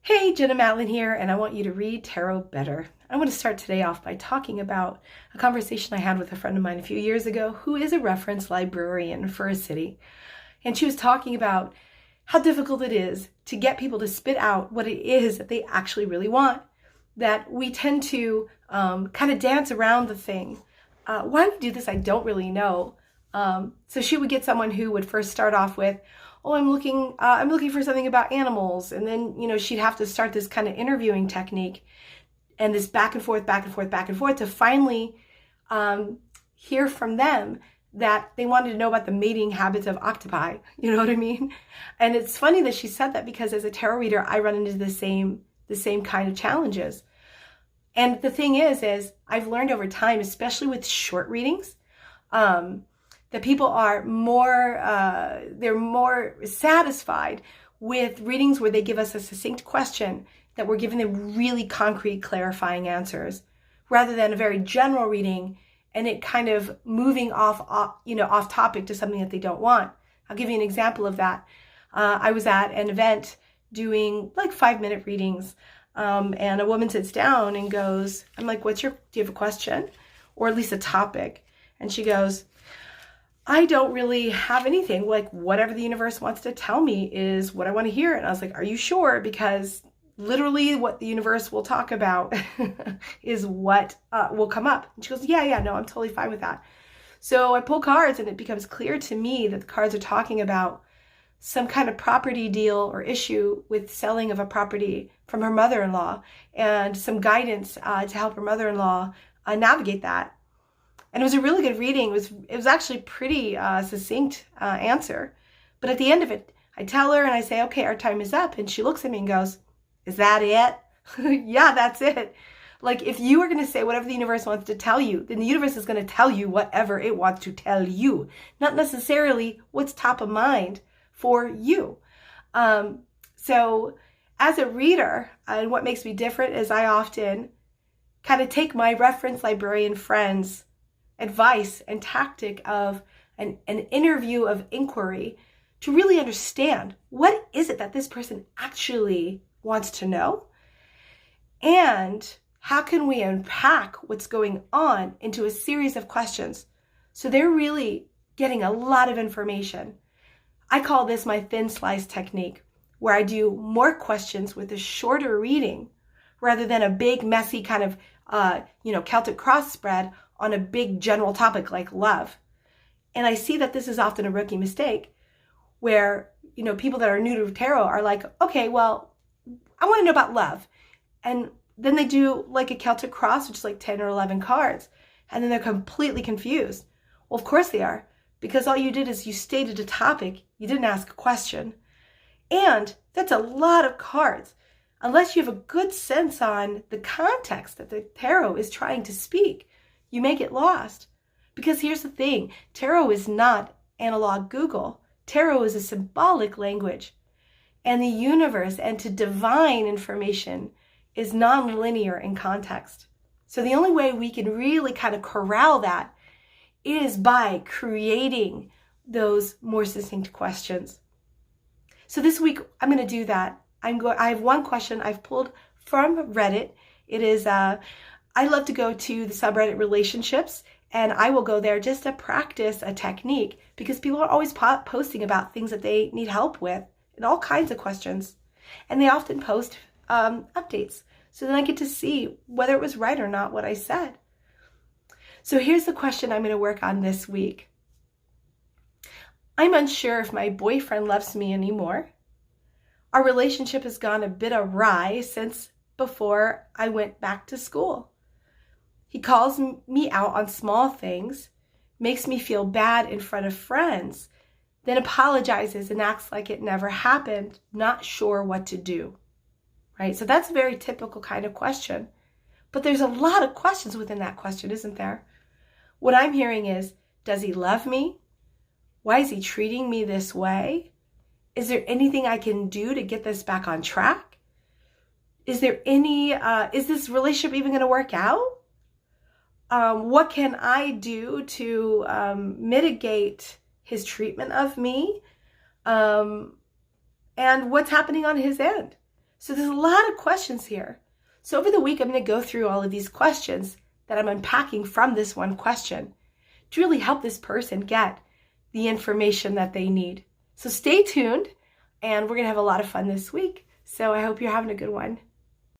Hey, Jenna Matlin here, and I want you to read tarot better. I want to start today off by talking about a conversation I had with a friend of mine a few years ago who is a reference librarian for a city. And she was talking about how difficult it is to get people to spit out what it is that they actually really want. That we tend to kind of dance around the thing. Why we do this, I don't really know. So she would get someone who would first start off with, "Oh, I'm looking for something about animals," and then she'd have to start this kind of interviewing technique, and this back and forth, back and forth, back and forth to finally hear from them that they wanted to know about the mating habits of octopi. You know what I mean? And it's funny that she said that because as a tarot reader, I run into the same kind of challenges. And the thing is I've learned over time, especially with short readings, that people are they're more satisfied with readings where they give us a succinct question that we're giving them really concrete, clarifying answers, rather than a very general reading and it kind of moving off topic to something that they don't want. I'll give you an example of that. I was at an event doing like 5-minute readings, and a woman sits down and goes, I'm like, do you have a question? Or at least a topic? And she goes, I don't really have anything. Like, whatever the universe wants to tell me is what I want to hear. And I was like, are you sure? Because literally what the universe will talk about is what will come up. And she goes, yeah, no, I'm totally fine with that. So I pull cards and it becomes clear to me that the cards are talking about some kind of property deal or issue with selling of a property from her mother-in-law and some guidance to help her mother-in-law navigate that. And it was a really good reading. It was actually pretty succinct answer. But at the end of it, I tell her and I say, okay, our time is up. And she looks at me and goes, is that it? Yeah, that's it. Like, if you are going to say whatever the universe wants to tell you, then the universe is going to tell you whatever it wants to tell you, not necessarily what's top of mind for you. So as a reader, and what makes me different is I often kind of take my reference librarian friends' advice and tactic of an interview of inquiry to really understand what is it that this person actually wants to know, and how can we unpack what's going on into a series of questions so they're really getting a lot of information. I call this my thin slice technique, where I do more questions with a shorter reading rather than a big messy kind of Celtic cross spread on a big general topic like love. And I see that this is often a rookie mistake where, people that are new to tarot are like, okay, well, I want to know about love. And then they do like a Celtic cross, which is like 10 or 11 cards. And then they're completely confused. Well, of course they are, because all you did is you stated a topic. You didn't ask a question. And that's a lot of cards. Unless you have a good sense on the context that the tarot is trying to speak, you may get lost. Because here's the thing, tarot is not analog Google. Tarot is a symbolic language. And the universe and to divine information is non-linear in context. So the only way we can really kind of corral that is by creating those more succinct questions. So this week I'm going to do that. I have one question I've pulled from Reddit. It is I love to go to the subreddit relationships, and I will go there just to practice a technique because people are always posting about things that they need help with and all kinds of questions. And they often post updates. So then I get to see whether it was right or not what I said. So here's the question I'm going to work on this week. I'm unsure if my boyfriend loves me anymore. Our relationship has gone a bit awry since before I went back to school. He calls me out on small things, makes me feel bad in front of friends, then apologizes and acts like it never happened, not sure what to do. Right? So that's a very typical kind of question. But there's a lot of questions within that question, isn't there? What I'm hearing is, does he love me? Why is he treating me this way? Is there anything I can do to get this back on track? Is this relationship even going to work out? What can I do to mitigate his treatment of me? And what's happening on his end? So there's a lot of questions here. So over the week, I'm going to go through all of these questions that I'm unpacking from this one question to really help this person get the information that they need. So stay tuned, and we're going to have a lot of fun this week. So I hope you're having a good one.